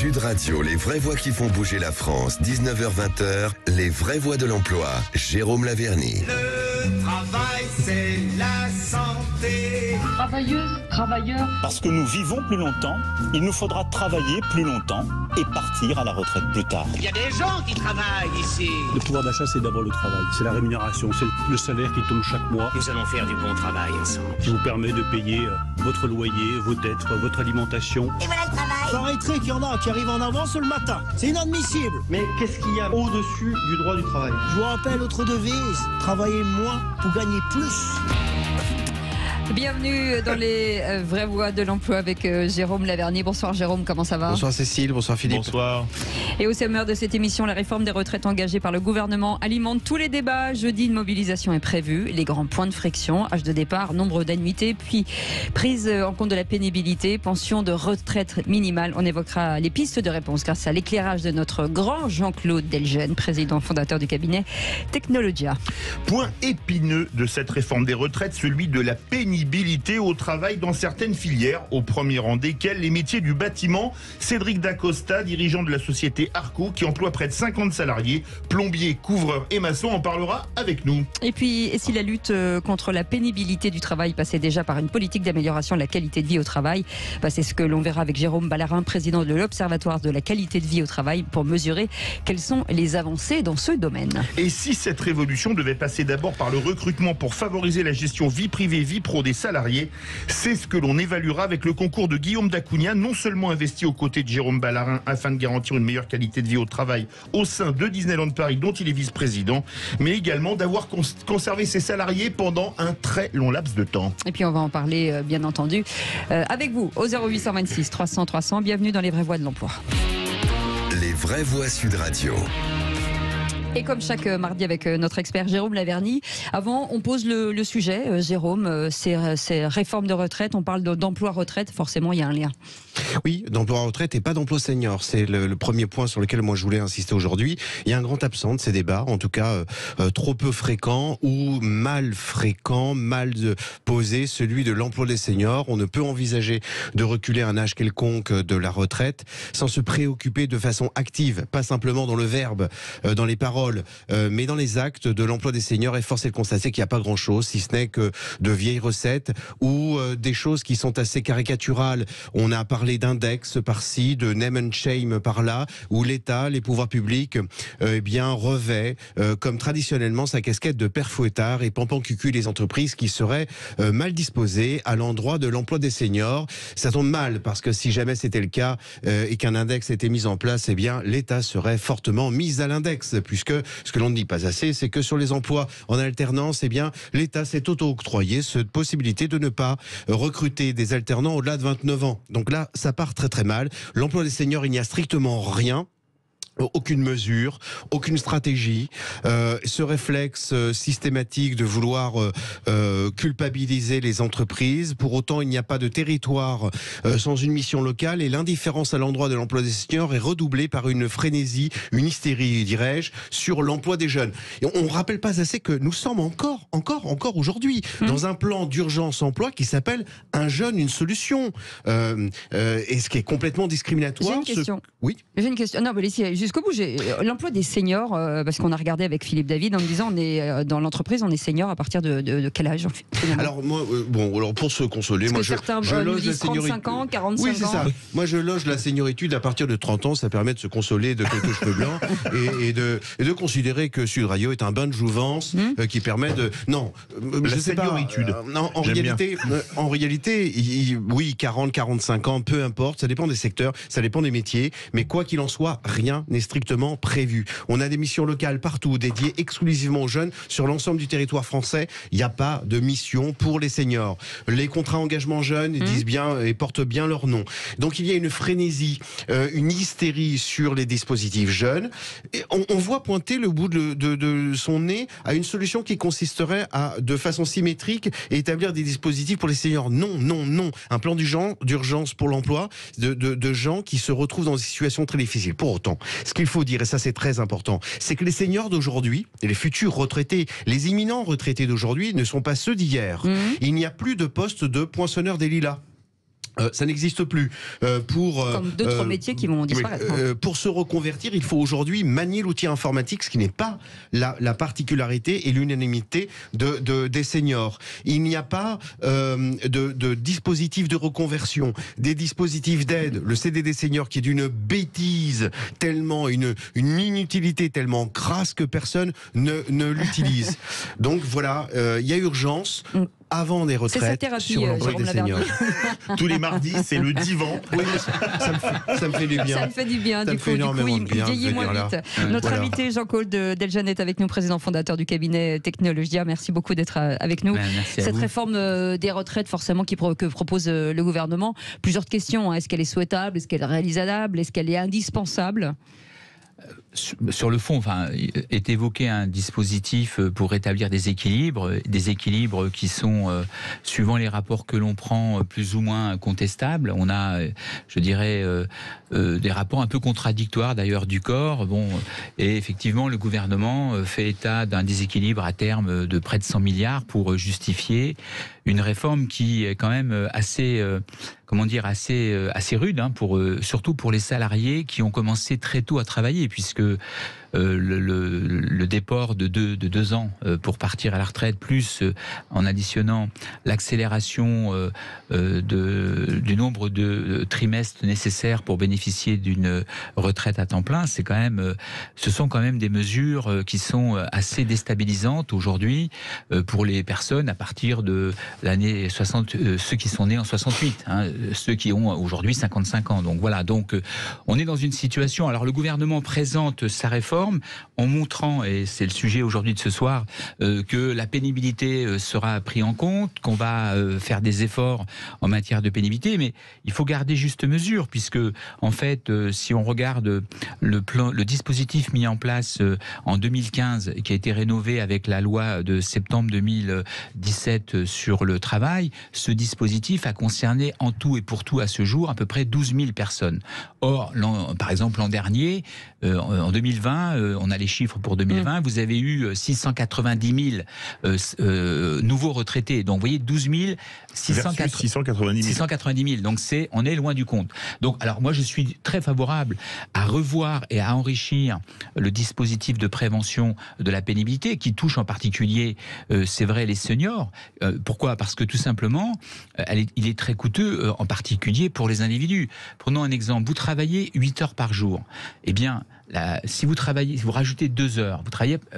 Sud Radio, les vraies voix qui font bouger la France, 19h-20h, les vraies voix de l'emploi, Jérôme Laverny. Le travail, c'est la santé. Travailleuses, travailleurs. Parce que nous vivons plus longtemps, il nous faudra travailler plus longtemps et partir à la retraite plus tard. Il y a des gens qui travaillent ici. Le pouvoir d'achat, c'est d'abord le travail, c'est la rémunération, c'est le salaire qui tombe chaque mois. Nous allons faire du bon travail ensemble. Qui vous permet de payer votre loyer, vos dettes, votre alimentation. Et voilà le travail. J'arrêterai qu'il y en a qui arrivent en avance le matin. C'est inadmissible. Mais qu'est-ce qu'il y a au-dessus du droit du travail? Je vous rappelle notre devise, travailler moins pour gagner plus. Bienvenue dans les vraies voix de l'emploi avec Jérôme Laverny. Bonsoir Jérôme, comment ça va? Bonsoir Cécile, bonsoir Philippe. Bonsoir. Et au sommaire de cette émission, la réforme des retraites engagée par le gouvernement alimente tous les débats. Jeudi, une mobilisation est prévue. Les grands points de friction, âge de départ, nombre d'annuités, puis prise en compte de la pénibilité, pension de retraite minimale. On évoquera les pistes de réponse grâce à l'éclairage de notre grand Jean-Claude Deljeune, président fondateur du cabinet Technologia. Point épineux de cette réforme des retraites, celui de la pénibilité au travail dans certaines filières, au premier rang desquelles les métiers du bâtiment. Cédric Dacosta, dirigeant de la société Arco, qui emploie près de 50 salariés, plombiers, couvreurs et maçons, en parlera avec nous. Et puis, et si la lutte contre la pénibilité du travail passait déjà par une politique d'amélioration de la qualité de vie au travail, c'est ce que l'on verra avec Jérôme Ballarin, président de l'Observatoire de la qualité de vie au travail, pour mesurer quelles sont les avancées dans ce domaine. Et si cette révolution devait passer d'abord par le recrutement pour favoriser la gestion vie privée, vie pro des salariés, c'est ce que l'on évaluera avec le concours de Guillaume Dacugna, non seulement investi aux côtés de Jérôme Ballarin afin de garantir une meilleure qualité de vie au travail au sein de Disneyland Paris, dont il est vice-président, mais également d'avoir conservé ses salariés pendant un très long laps de temps. Et puis on va en parler bien entendu avec vous au 0826 300 300. Bienvenue dans les vraies voix de l'emploi. Les vraies voix Sud Radio. Et comme chaque mardi avec notre expert Jérôme Laverny, avant on pose le sujet. Jérôme, ces réformes de retraite, on parle d'emploi-retraite, forcément il y a un lien. Oui, d'emploi-retraite et pas d'emploi senior. C'est le premier point sur lequel moi je voulais insister aujourd'hui. Il y a un grand absent de ces débats, en tout cas trop peu fréquent ou mal fréquent, mal posé, celui de l'emploi des seniors. On ne peut envisager de reculer un âge quelconque de la retraite sans se préoccuper de façon active, pas simplement dans le verbe, dans les paroles, mais dans les actes de l'emploi des seniors. Et force est de constater qu'il n'y a pas grand-chose, si ce n'est que de vieilles recettes ou des choses qui sont assez caricaturales. On a parlé d'index par-ci, de name and shame par-là, où l'État, les pouvoirs publics, revêt comme traditionnellement sa casquette de père fouettard et pampan-cucu les entreprises qui seraient mal disposées à l'endroit de l'emploi des seniors. Ça tombe mal parce que si jamais c'était le cas et qu'un index était mis en place, l'État serait fortement mis à l'index, puisque ce que l'on ne dit pas assez, c'est que sur les emplois en alternance, l'État s'est auto-octroyé cette possibilité de ne pas recruter des alternants au-delà de 29 ans. Donc là, ça part très très mal. L'emploi des seniors, il n'y a strictement rien. Aucune mesure, aucune stratégie, ce réflexe systématique de vouloir culpabiliser les entreprises. Pour autant, il n'y a pas de territoire sans une mission locale, et l'indifférence à l'endroit de l'emploi des seniors est redoublée par une frénésie, une hystérie, dirais-je, sur l'emploi des jeunes. Et on ne rappelle pas assez que nous sommes encore aujourd'hui dans un plan d'urgence emploi qui s'appelle Un jeune, une solution. Et ce qui est complètement discriminatoire. J'ai une question. Oui. J'ai une question. Non, mais laissez jusqu'au bout. L'emploi des seniors, parce qu'on a regardé avec Philippe David en me disant, on est dans l'entreprise, on est senior à partir de quel âge en fait, Alors moi, alors pour se consoler, parce moi que certains je loge la 35 ans, 45 oui, c'est ans. ça. Moi je loge la senioritude à partir de 30 ans, ça permet de se consoler de quelques cheveux blancs et de considérer que Sud Radio est un bain de jouvence qui permet de... Non, la senioritude. Non, en réalité, oui, 40, 45 ans, peu importe, ça dépend des secteurs, ça dépend des métiers, mais quoi qu'il en soit, rien n'est strictement prévu. On a des missions locales partout dédiées exclusivement aux jeunes sur l'ensemble du territoire français. Il n'y a pas de mission pour les seniors. Les contrats engagement jeunes disent bien et portent bien leur nom. Donc il y a une frénésie, une hystérie sur les dispositifs jeunes. Et on voit pointer le bout de son nez à une solution qui consisterait à, de façon symétrique, établir des dispositifs pour les seniors. Non, non, non. Un plan d'urgence pour l'emploi de gens qui se retrouvent dans des situations très difficiles. Pour autant, ce qu'il faut dire, et ça c'est très important, c'est que les seniors d'aujourd'hui, et les futurs retraités, les imminents retraités d'aujourd'hui ne sont pas ceux d'hier. Il n'y a plus de poste de poinçonneur des lilas. Ça n'existe plus. Comme d'autres métiers qui vont disparaître. Pour se reconvertir, il faut aujourd'hui manier l'outil informatique, ce qui n'est pas la particularité et l'unanimité des seniors. Il n'y a pas de dispositif de reconversion, des dispositifs d'aide. Le CDD senior qui est d'une bêtise, tellement une inutilité tellement crasse que personne ne l'utilise. Donc voilà, il y a urgence. Avant des retraites. C'est sa thérapie, Jérôme Lavergne. Tous les mardis, c'est le divan. Oui, ça me fait du bien. Ça me fait du bien. Ça Du me fait coup, énormément de bien, vieillit moins vite. Notre invité, Jean-Claude Deljeune, est avec nous, président fondateur du cabinet Technologia. Merci beaucoup d'être avec nous. Cette réforme des retraites, forcément, que propose le gouvernement. Plusieurs questions. Est-ce qu'elle est souhaitable? Est-ce qu'elle est réalisable? Est-ce qu'elle est indispensable? Sur le fond, est évoqué un dispositif pour rétablir des équilibres qui sont, suivant les rapports que l'on prend, plus ou moins contestables. On a, je dirais, des rapports un peu contradictoires d'ailleurs du corps. Et effectivement, le gouvernement fait état d'un déséquilibre à terme de près de 100 milliards pour justifier une réforme qui est quand même assez rude, surtout pour les salariés qui ont commencé très tôt à travailler, puisque le déport de 2 ans pour partir à la retraite, plus en additionnant l'accélération du nombre de trimestres nécessaires pour bénéficier d'une retraite à temps plein, ce sont quand même des mesures qui sont assez déstabilisantes aujourd'hui pour les personnes à partir de l'année 60, ceux qui sont nés en 68, ceux qui ont aujourd'hui 55 ans. Donc voilà, on est dans une situation. Alors le gouvernement présente sa réforme en montrant, et c'est le sujet aujourd'hui de ce soir, que la pénibilité sera prise en compte, qu'on va faire des efforts en matière de pénibilité, mais il faut garder juste mesure, puisque en fait, si on regarde le dispositif mis en place en 2015, qui a été rénové avec la loi de septembre 2017 sur le travail, ce dispositif a concerné en tout et pour tout à ce jour à peu près 12 000 personnes. Or, par exemple, l'an dernier, en 2020, on a les chiffres pour 2020, vous avez eu 690 000 nouveaux retraités. Donc, vous voyez, 12 690 000. Donc, on est loin du compte. Donc, alors, moi, je suis très favorable à revoir et à enrichir le dispositif de prévention de la pénibilité qui touche en particulier, c'est vrai, les seniors. Pourquoi ? Parce que tout simplement, il est très coûteux, en particulier pour les individus. Prenons un exemple. Vous travaillez 8 heures par jour. Eh bien, si vous rajoutez 2 heures,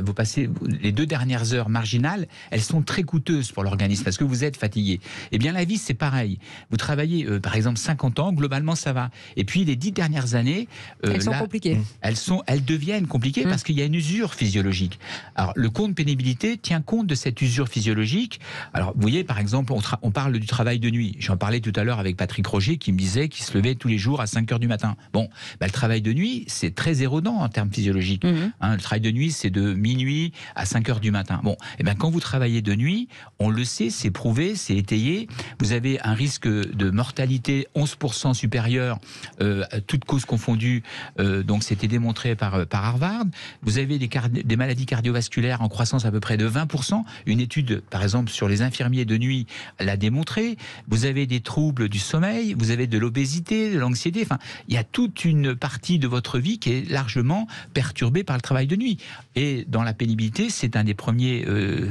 vous passez les 2 dernières heures marginales, elles sont très coûteuses pour l'organisme parce que vous êtes fatigué. Eh bien, la vie, c'est pareil. Vous travaillez, par exemple, 50 ans, globalement, ça va. Et puis, les 10 dernières années... elles sont compliquées. Elles deviennent compliquées parce qu'il y a une usure physiologique. Alors, le compte pénibilité tient compte de cette usure physiologique. Alors, vous voyez, par exemple, on parle du travail de nuit. J'en parlais tout à l'heure avec Patrick Roger qui me disait qu'il se levait tous les jours à 5 heures du matin. Le travail de nuit, c'est très érodant en termes physiologiques. Le travail de nuit, c'est de minuit à 5 heures du matin. Quand vous travaillez de nuit, on le sait, c'est prouvé, c'est étayé, vous avez un risque de mortalité 11% supérieur, toutes causes confondues, donc c'était démontré par Harvard. Vous avez des maladies cardiovasculaires en croissance à peu près de 20%. Une étude, par exemple, sur les infirmiers de nuit l'a démontré. Vous avez des troubles du sommeil, vous avez de l'obésité, de l'anxiété. Enfin, il y a toute une partie de votre vie qui est largement perturbée par le travail de nuit. Et dans la pénibilité, c'est un des premiers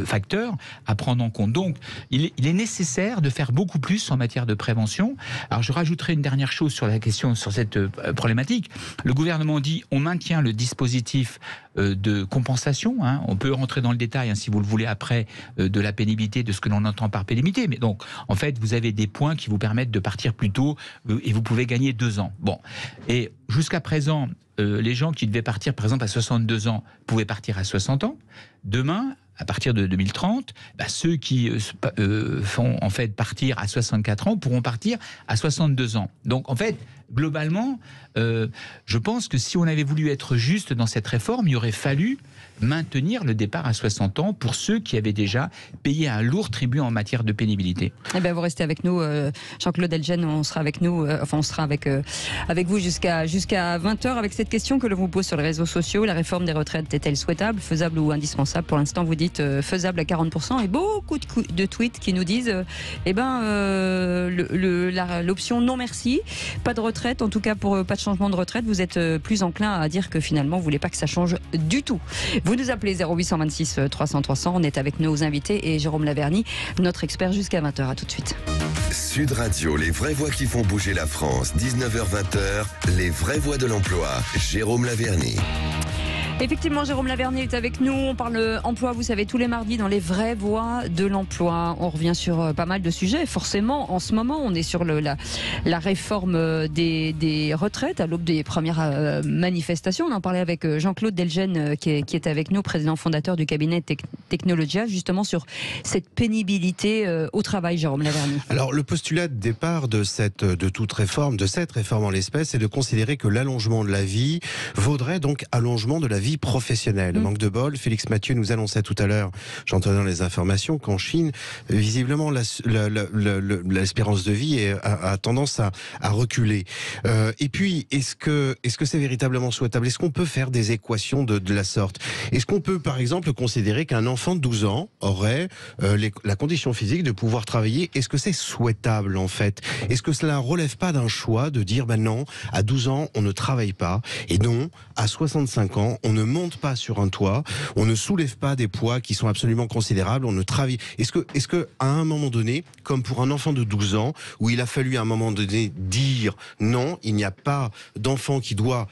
facteurs à prendre en compte. Donc, il est nécessaire de faire beaucoup plus en matière de prévention. Alors, je rajouterai une dernière chose sur la question, sur cette problématique. Le gouvernement dit on maintient le dispositif de compensation. On peut rentrer dans le détail, si vous le voulez, après, de la pénibilité, de ce que l'on entend par pénibilité. Mais donc, en fait, vous avez des points qui vous permettent de partir plus tôt et vous pouvez gagner 2 ans. Et jusqu'à présent, les gens qui devaient partir, par exemple, à 62 ans, pouvaient partir à 60 ans. Demain, à partir de 2030, ceux qui font en fait partir à 64 ans pourront partir à 62 ans. Donc en fait, globalement, je pense que si on avait voulu être juste dans cette réforme, il aurait fallu maintenir le départ à 60 ans pour ceux qui avaient déjà payé un lourd tribut en matière de pénibilité. Eh bien, vous restez avec nous, Jean-Claude Elgin, on sera avec nous, on sera avec vous jusqu'à 20h avec cette question que l'on vous pose sur les réseaux sociaux. La réforme des retraites est-elle souhaitable, faisable ou indispensable? Pour l'instant, vous dites faisable à 40% et beaucoup de tweets qui nous disent l'option non merci, pas de retraite, en tout cas pour pas de changement de retraite. Vous êtes plus enclin à dire que finalement vous voulez pas que ça change du tout. Vous nous appelez 0826 300 300. On est avec nos invités et Jérôme Laverny, notre expert, jusqu'à 20h. À tout de suite. Sud Radio, les vraies voix qui font bouger la France. 19h-20h, les vraies voix de l'emploi. Jérôme Laverny. Effectivement, Jérôme Laverny est avec nous. On parle emploi, vous savez, tous les mardis dans les vraies voix de l'emploi. On revient sur pas mal de sujets. Forcément, en ce moment, on est sur la réforme des retraites, à l'aube des premières manifestations. On en parlait avec Jean-Claude Delgen, qui est avec nous, président fondateur du cabinet Technologia, justement sur cette pénibilité au travail, Jérôme Laverny. Alors, le postulat de départ de cette réforme en l'espèce, c'est de considérer que l'allongement de la vie vaudrait donc allongement de la vie professionnelle. Manque de bol, Félix Mathieu nous annonçait tout à l'heure, j'entendais dans les informations, qu'en Chine, visiblement, l'espérance de vie a tendance à reculer. Et puis, est-ce que c'est véritablement souhaitable? Est-ce qu'on peut faire des équations de la sorte? Est-ce qu'on peut, par exemple, considérer qu'un enfant de 12 ans aurait la condition physique de pouvoir travailler? Est-ce que c'est souhaitable, en fait? Est-ce que cela ne relève pas d'un choix de dire, non, à 12 ans, on ne travaille pas, et non, à 65 ans, on ne monte pas sur un toit, on ne soulève pas des poids qui sont absolument considérables, on ne travaille. Est-ce que à un moment donné, comme pour un enfant de 12 ans, où il a fallu à un moment donné dire non, il n'y a pas d'enfant qui doit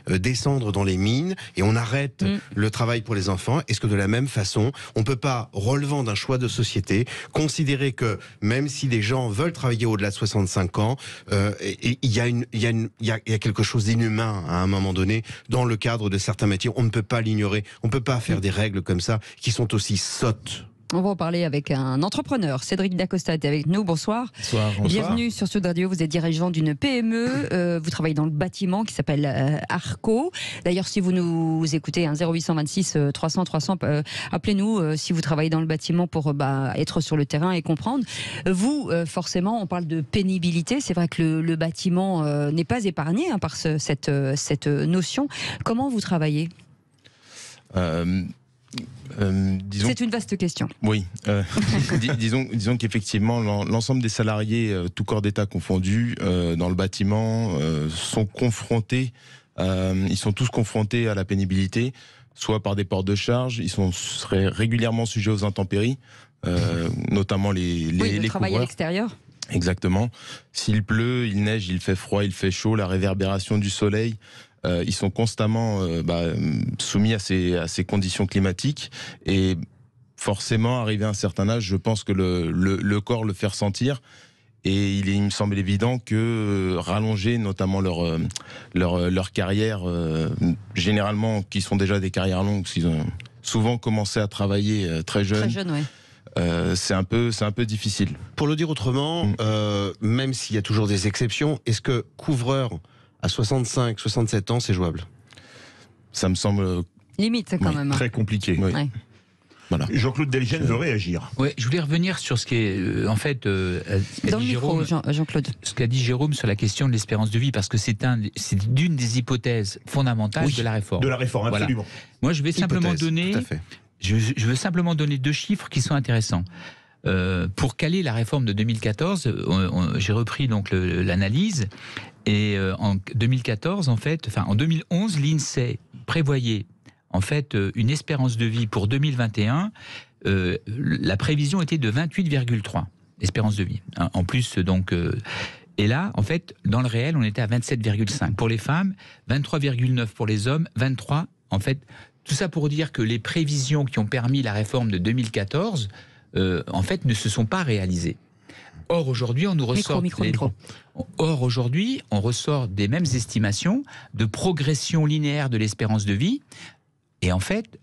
descendre dans les mines et on arrête le travail pour les enfants, est-ce que de la même façon, on ne peut pas, relevant d'un choix de société, considérer que même si des gens veulent travailler au-delà de 65 ans, il y a quelque chose d'inhumain à un moment donné dans le cadre de certains métiers, on ne peut pas l'ignorer, on ne peut pas faire des règles comme ça qui sont aussi sottes. On va en parler avec un entrepreneur. Cédric Dacosta est avec nous. Bonsoir. Bonsoir. Bienvenue sur Sud Radio. Vous êtes dirigeant d'une PME. Vous travaillez dans le bâtiment qui s'appelle Arco. D'ailleurs, si vous nous écoutez, 0826 300 300, appelez-nous si vous travaillez dans le bâtiment pour être sur le terrain et comprendre. Vous, forcément, on parle de pénibilité. C'est vrai que le bâtiment n'est pas épargné par cette notion. Comment vous travaillez ? C'est une vaste question. Oui, disons qu'effectivement l'ensemble des salariés, tout corps d'État confondus, dans le bâtiment, sont confrontés. Ils sont tous confrontés à la pénibilité, soit par des ports de charge. Ils seraient régulièrement sujets aux intempéries, notamment les travail à l'extérieur. Exactement. S'il pleut, il neige, il fait froid, il fait chaud, la réverbération du soleil. Ils sont constamment soumis à ces conditions climatiques et forcément, arrivé à un certain âge, je pense que le corps le fait ressentir et il me semble évident que rallonger notamment leur carrière, généralement qui sont déjà des carrières longues, ils ont souvent commencé à travailler très jeunes. Très jeune, oui. C'est un peu difficile. Pour le dire autrement, même s'il y a toujours des exceptions, est-ce que couvreur à 65, 67 ans, c'est jouable? Ça me semble... Limite, quand même. Très compliqué. Oui. Ouais. Voilà. Jean-Claude Delgen veut réagir. Oui, je voulais revenir sur ce qui est, en fait, dans le micro, Jean-Claude. Ce qu'a dit Jérôme sur la question de l'espérance de vie, parce que c'est d'une des hypothèses fondamentales de la réforme. De la réforme, absolument. Voilà. Moi, je vais simplement donner... Je veux simplement donner 2 chiffres qui sont intéressants. Pour caler la réforme de 2014, j'ai repris donc l'analyse, et en 2014, en 2011, l'INSEE prévoyait en fait une espérance de vie pour 2021. La prévision était de 28,3 espérance de vie. En plus, donc. Et là, en fait, dans le réel, on était à 27,5 pour les femmes, 23,9 pour les hommes, 23. En fait, tout ça pour dire que les prévisions qui ont permis la réforme de 2014. En fait, ne se sont pas réalisés. Or, aujourd'hui, on nous ressort... Or, aujourd'hui, on ressort des mêmes estimations de progression linéaire de l'espérance de vie. Et en fait,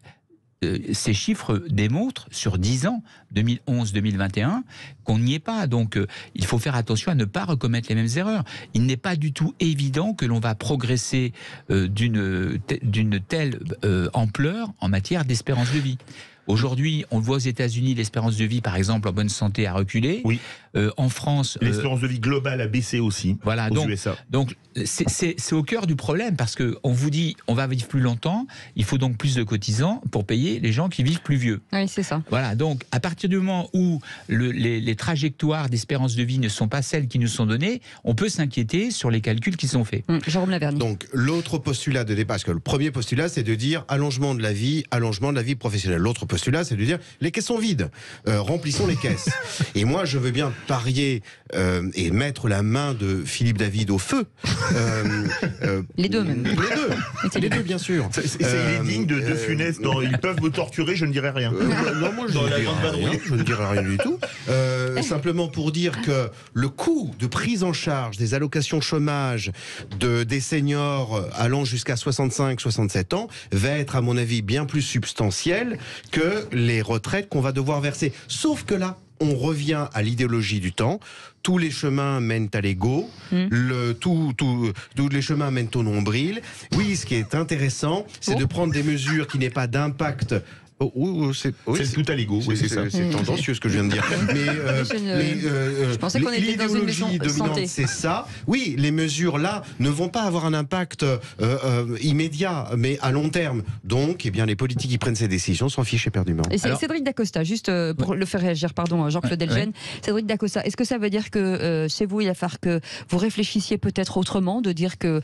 ces chiffres démontrent sur 10 ans, 2011-2021, qu'on n'y est pas. Donc il faut faire attention à ne pas recommettre les mêmes erreurs. Il n'est pas du tout évident que l'on va progresser d'une telle ampleur en matière d'espérance de vie. Aujourd'hui, on le voit aux États-Unis, l'espérance de vie, par exemple, en bonne santé a reculé. Oui. En France, l'espérance de vie globale a baissé aussi. Voilà. Aux USA. Donc c'est au cœur du problème parce que on vous dit on va vivre plus longtemps, il faut donc plus de cotisants pour payer les gens qui vivent plus vieux. Oui, c'est ça. Voilà. Donc à partir du moment où les trajectoires d'espérance de vie ne sont pas celles qui nous sont données, on peut s'inquiéter sur les calculs qui sont faits. Jérôme Laverny. Donc l'autre postulat de départ, parce que le premier postulat c'est de dire allongement de la vie professionnelle. L'autre postulat c'est de dire les caisses sont vides, remplissons les caisses. Et moi je veux bien parier et mettre la main de Philippe David au feu. Les deux même. Les deux bien sûr. Il est digne de Funès. Ils peuvent me torturer, je ne dirai rien. Non, moi je ne dirai rien du tout. Simplement pour dire que le coût de prise en charge des allocations chômage des seniors allant jusqu'à 65-67 ans va être à mon avis bien plus substantiel que les retraites qu'on va devoir verser. Sauf que là, on revient à l'idéologie du temps. Tous les chemins mènent à l'ego, tous les chemins mènent au nombril. Oui, ce qui est intéressant, c'est de prendre des mesures qui n'aient pas d'impact. C'est tout à l'ego, oui, c'est ça. C'est tendancieux ce que je viens de dire. Je pensais qu'on était dans une maison santé. C'est ça. Oui, les mesures là ne vont pas avoir un impact immédiat, mais à long terme. Donc, eh bien, les politiques qui prennent ces décisions s'en fichent éperdument. Et c'est Cédric Dacosta, juste pour le faire réagir, pardon, Jean-Claude Elgène. Cédric Dacosta, est-ce que ça veut dire que chez vous, il va falloir que vous réfléchissiez peut-être autrement, de dire que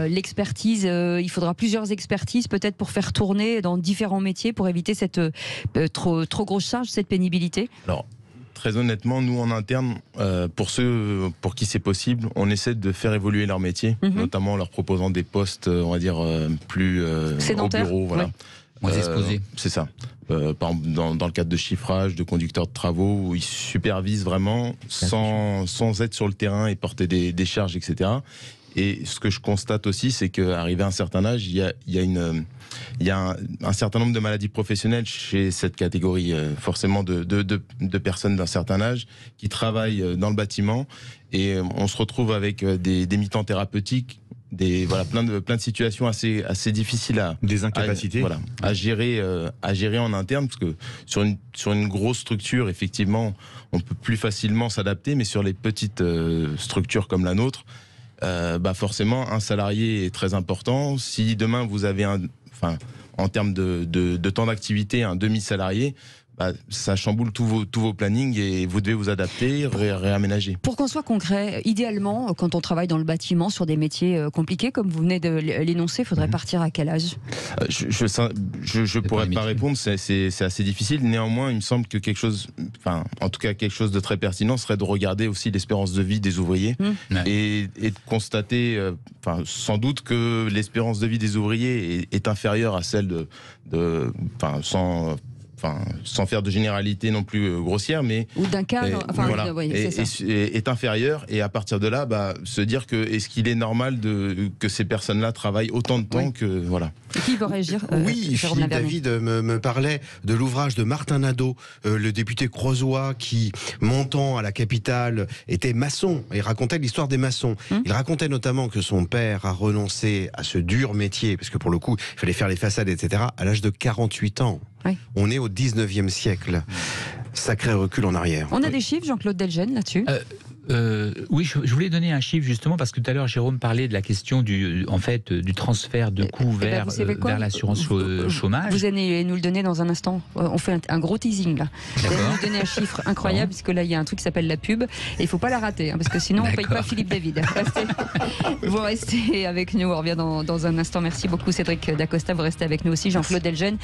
l'expertise, il faudra plusieurs expertises peut-être pour faire tourner dans différents métiers, pour éviter cette trop grosse charge, cette pénibilité? Alors, très honnêtement, nous en interne, pour ceux pour qui c'est possible, on essaie de faire évoluer leur métier, notamment en leur proposant des postes, on va dire, plus au bureau. Voilà. Moins exposés. C'est ça. Par exemple, dans le cadre de chiffrage, de conducteurs de travaux, où ils supervisent vraiment sans être sur le terrain et porter des charges, etc. Et ce que je constate aussi, c'est qu'arrivé à un certain âge, il y a un certain nombre de maladies professionnelles chez cette catégorie, forcément de personnes d'un certain âge qui travaillent dans le bâtiment, et on se retrouve avec des mi-temps thérapeutiques, plein de situations assez difficiles des incapacités à gérer en interne, parce que sur une grosse structure, effectivement, on peut plus facilement s'adapter, mais sur les petites structures comme la nôtre, forcément, un salarié est très important. Si demain vous avez en termes de temps d'activité, un demi-salarié, ça chamboule tous vos plannings et vous devez vous adapter, réaménager. Pour qu'on soit concret, idéalement, quand on travaille dans le bâtiment sur des métiers compliqués, comme vous venez de l'énoncer, il faudrait partir à quel âge? Je pourrais pas répondre, c'est assez difficile. Néanmoins, il me semble que quelque chose de très pertinent serait de regarder aussi l'espérance de vie des ouvriers et de constater, sans doute que l'espérance de vie des ouvriers est inférieure à celle sans faire de généralité non plus grossière, mais ou d'un cadre, est inférieur, et à partir de là, se dire que est-ce qu'il est normal que ces personnes-là travaillent autant de temps que voilà. Qui veut réagir? Oui, Philippe David me parlait de l'ouvrage de Martin Nadeau, le député creusois qui, montant à la capitale, était maçon et racontait l'histoire des maçons. Il racontait notamment que son père a renoncé à ce dur métier, parce que pour le coup, il fallait faire les façades, etc., à l'âge de 48 ans. Oui. On est au 19e siècle. Sacré recul en arrière. On a des chiffres, Jean-Claude Delgène, là-dessus? Oui, je voulais donner un chiffre justement parce que tout à l'heure Jérôme parlait de la question du transfert de coûts vers l'assurance chômage. Vous allez nous le donner dans un instant. On fait un gros teasing là. Vous allez nous donner un chiffre incroyable, puisque là il y a un truc qui s'appelle la pub et il ne faut pas la rater, parce que sinon on ne paye pas Philippe David. Vous restez avec nous, on revient dans un instant. Merci beaucoup Cédric Dacosta, vous restez avec nous aussi, Jean-Claude Delgène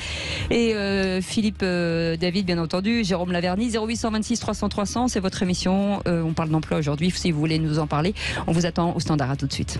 et Philippe David bien entendu, Jérôme Laverny. 0826 300 300, c'est votre émission, on parle d'emploi aujourd'hui, si vous voulez nous en parler. On vous attend au standard, à tout de suite.